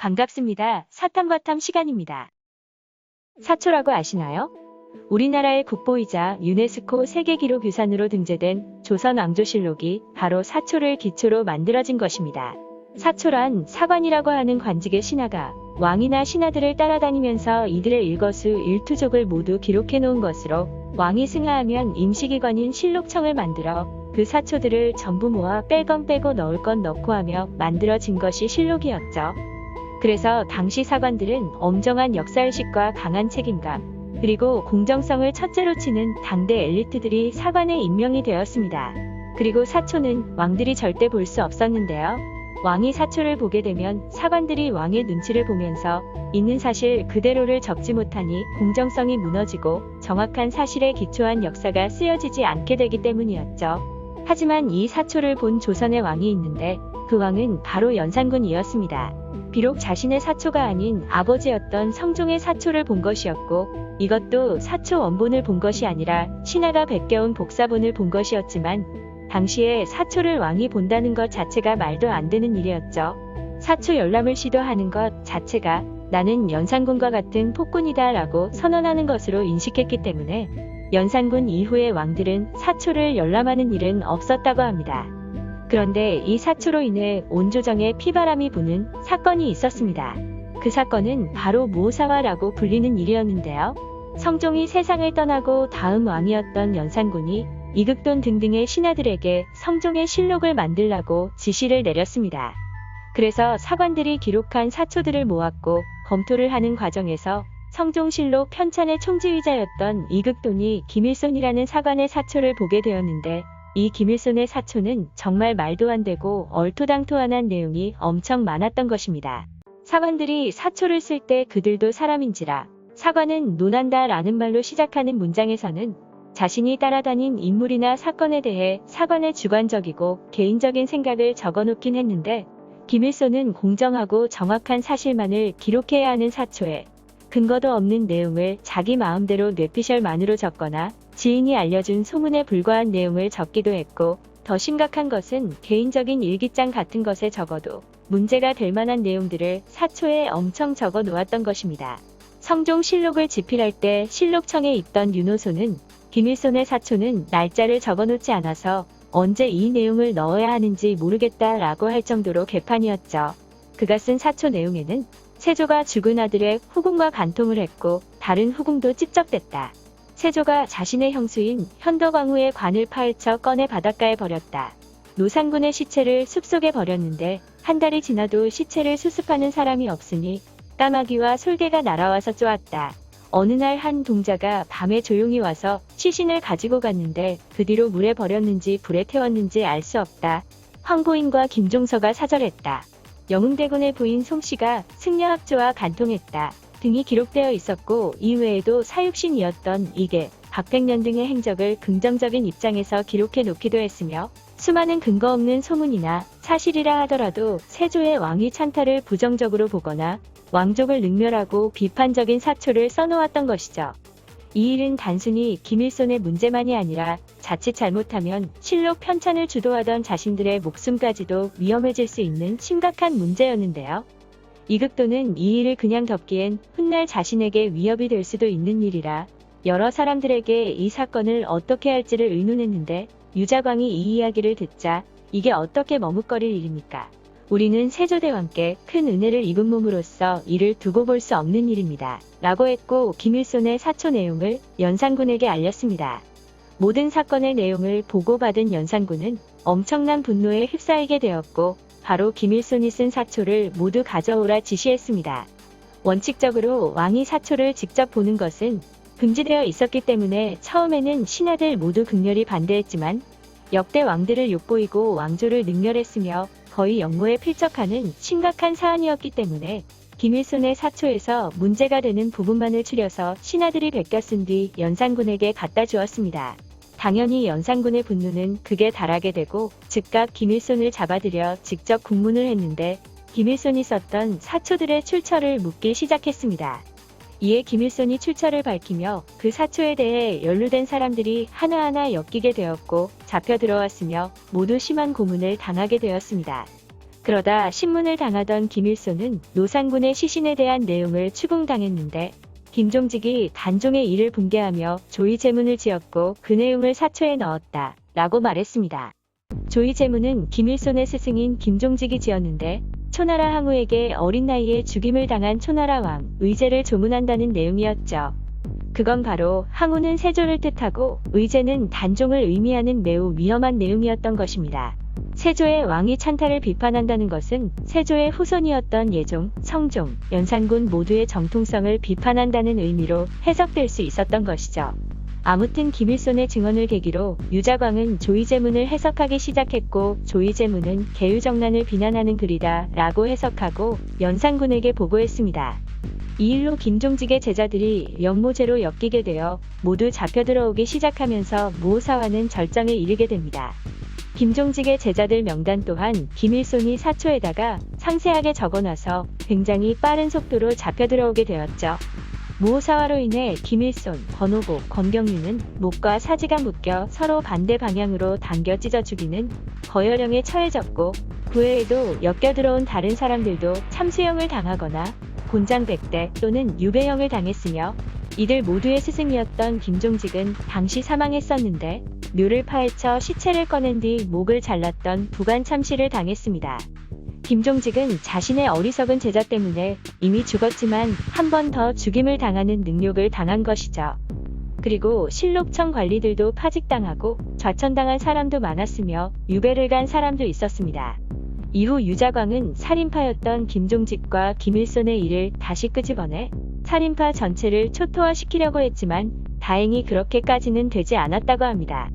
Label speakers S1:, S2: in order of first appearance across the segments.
S1: 반갑습니다. 사탐과탐 시간입니다. 사초라고 아시나요? 우리나라의 국보이자 유네스코 세계기록유산으로 등재된 조선왕조실록이 바로 사초를 기초로 만들어진 것입니다. 사초란 사관이라고 하는 관직의 신하가 왕이나 신하들을 따라다니면서 이들의 일거수 일투족을 모두 기록해 놓은 것으로 왕이 승하하면 임시기관인 실록청을 만들어 그 사초들을 전부 모아 뺄 건 빼고 넣을 건 넣고 하며 만들어진 것이 실록이었죠. 그래서 당시 사관들은 엄정한 역사의식과 강한 책임감, 그리고 공정성을 첫째로 치는 당대 엘리트들이 사관에 임명이 되었습니다. 그리고 사초는 왕들이 절대 볼 수 없었는데요. 왕이 사초를 보게 되면 사관들이 왕의 눈치를 보면서 있는 사실 그대로를 적지 못하니 공정성이 무너지고 정확한 사실에 기초한 역사가 쓰여지지 않게 되기 때문이었죠. 하지만 이 사초를 본 조선의 왕이 있는데 그 왕은 바로 연산군이었습니다. 비록 자신의 사초가 아닌 아버지였던 성종의 사초를 본 것이었고 이것도 사초 원본을 본 것이 아니라 신하가 베껴온 복사본을 본 것이었지만 당시에 사초를 왕이 본다는 것 자체가 말도 안 되는 일이었죠. 사초 열람을 시도하는 것 자체가 나는 연산군과 같은 폭군이다 라고 선언하는 것으로 인식했기 때문에 연산군 이후의 왕들은 사초를 열람하는 일은 없었다고 합니다. 그런데 이 사초로 인해 온 조정에 피바람이 부는 사건이 있었습니다. 그 사건은 바로 무오사화라고 불리는 일이었는데요. 성종이 세상을 떠나고 다음 왕이었던 연산군이 이극돈 등등의 신하들에게 성종의 실록을 만들라고 지시를 내렸습니다. 그래서 사관들이 기록한 사초들을 모았고 검토를 하는 과정에서 성종실록 편찬의 총지휘자였던 이극돈이 김일손이라는 사관의 사초를 보게 되었는데 이 김일손의 사초는 정말 말도 안 되고 얼토당토한 내용이 엄청 많았던 것입니다. 사관들이 사초를 쓸 때 그들도 사람인지라 사관은 논한다 라는 말로 시작하는 문장에서는 자신이 따라다닌 인물이나 사건에 대해 사관의 주관적이고 개인적인 생각을 적어놓긴 했는데 김일손은 공정하고 정확한 사실만을 기록해야 하는 사초에 근거도 없는 내용을 자기 마음대로 뇌피셜만으로 적거나 지인이 알려준 소문에 불과한 내용을 적기도 했고 더 심각한 것은 개인적인 일기장 같은 것에 적어도 문제가 될 만한 내용들을 사초에 엄청 적어 놓았던 것입니다. 성종실록을 집필할 때 실록청에 있던 윤호소는 김일손의 사초는 날짜를 적어놓지 않아서 언제 이 내용을 넣어야 하는지 모르겠다 라고 할 정도로 개판이었죠. 그가 쓴 사초 내용에는 세조가 죽은 아들의 후궁과 간통을 했고 다른 후궁도 찝적댔다. 세조가 자신의 형수인 현덕왕후의 관을 파헤쳐 꺼내 바닷가에 버렸다. 노상군의 시체를 숲속에 버렸는데 한 달이 지나도 시체를 수습하는 사람이 없으니 까마귀와 솔개가 날아와서 쪼았다. 어느 날 한 동자가 밤에 조용히 와서 시신을 가지고 갔는데 그 뒤로 물에 버렸는지 불에 태웠는지 알 수 없다. 황보인과 김종서가 사절했다. 영흥대군의 부인 송씨가 승려학조와 간통했다. 등이 기록되어 있었고 이외에도 사육신이었던 이계, 박백년 등의 행적을 긍정적인 입장에서 기록해 놓기도 했으며 수많은 근거 없는 소문이나 사실이라 하더라도 세조의 왕위 찬탈을 부정적으로 보거나 왕족을 능멸하고 비판적인 사초를 써놓았던 것이죠. 이 일은 단순히 김일손의 문제만이 아니라 자칫 잘못하면 실록 편찬을 주도하던 자신들의 목숨까지도 위험해질 수 있는 심각한 문제였는데요. 이극돈은 이 일을 그냥 덮기엔 훗날 자신에게 위협이 될 수도 있는 일이라 여러 사람들에게 이 사건을 어떻게 할지를 의논했는데 유자광이 이 이야기를 듣자 이게 어떻게 머뭇거릴 일입니까? 우리는 세조대왕께 큰 은혜를 입은 몸으로써 이를 두고 볼 수 없는 일입니다. 라고 했고 김일손의 사초 내용을 연산군에게 알렸습니다. 모든 사건의 내용을 보고받은 연산군은 엄청난 분노에 휩싸이게 되었고 바로 김일손이 쓴 사초를 모두 가져오라 지시했습니다. 원칙적으로 왕이 사초를 직접 보는 것은 금지되어 있었기 때문에 처음에는 신하들 모두 극렬히 반대했지만 역대 왕들을 욕보이고 왕조를 능멸했으며 거의 역모에 필적하는 심각한 사안이었기 때문에 김일손의 사초에서 문제가 되는 부분만을 추려서 신하들이 베껴 쓴 뒤 연산군에게 갖다 주었습니다. 당연히 연산군의 분노는 극에 달하게 되고 즉각 김일손을 잡아들여 직접 국문을 했는데 김일손이 썼던 사초들의 출처를 묻기 시작했습니다. 이에 김일손이 출처를 밝히며 그 사초에 대해 연루된 사람들이 하나하나 엮이게 되었고 잡혀 들어왔으며 모두 심한 고문을 당하게 되었습니다. 그러다 신문을 당하던 김일소는 노상군의 시신에 대한 내용을 추궁당했는데 김종직이 단종의 일을 붕괴하며 조의제문을 지었고 그 내용을 사초에 넣었다 라고 말했습니다. 조의제문은 김일손의 스승인 김종직이 지었는데 초나라 항우에게 어린 나이에 죽임을 당한 초나라 왕 의제를 조문한다는 내용이었죠. 그건 바로 항우는 세조를 뜻하고 의제는 단종을 의미하는 매우 위험한 내용이었던 것입니다. 세조의 왕위 찬탈을 비판한다는 것은 세조의 후손이었던 예종, 성종, 연산군 모두의 정통성을 비판한다는 의미로 해석될 수 있었던 것이죠. 아무튼 김일손의 증언을 계기로 유자광은 조의제문을 해석하기 시작했고 조의제문은 계유정난을 비난하는 글이다 라고 해석하고 연산군에게 보고했습니다. 이 일로 김종직의 제자들이 영모제로 엮이게 되어 모두 잡혀들어오기 시작하면서 무오사화는 절정에 이르게 됩니다. 김종직의 제자들 명단 또한 김일손이 사초에다가 상세하게 적어놔서 굉장히 빠른 속도로 잡혀들어오게 되었죠. 무오사화로 인해 김일손, 권오복, 권경윤은 목과 사지가 묶여 서로 반대 방향으로 당겨 찢어 죽이는 거열령에 처해졌고 그 외에도 엮여들어온 다른 사람들도 참수형을 당하거나 곤장백대 또는 유배형을 당했으며 이들 모두의 스승이었던 김종직은 당시 사망했었는데 묘를 파헤쳐 시체를 꺼낸 뒤 목을 잘랐던 부관참시를 당했습니다. 김종직은 자신의 어리석은 제자 때문에 이미 죽었지만 한 번 더 죽임을 당하는 능욕을 당한 것이죠. 그리고 실록청 관리들도 파직당하고 좌천당한 사람도 많았으며 유배를 간 사람도 있었습니다. 이후 유자광은 살인파였던 김종직과 김일손의 일을 다시 끄집어내 살인파 전체를 초토화시키려고 했지만 다행히 그렇게까지는 되지 않았다고 합니다.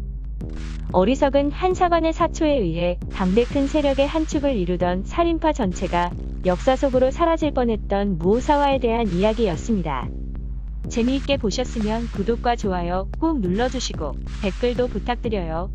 S1: 어리석은 한 사관의 사초에 의해 담대 큰 세력의 한 축을 이루던 살인파 전체가 역사 속으로 사라질 뻔했던 무오사화에 대한 이야기였습니다. 재미있게 보셨으면 구독과 좋아요 꼭 눌러주시고 댓글도 부탁드려요.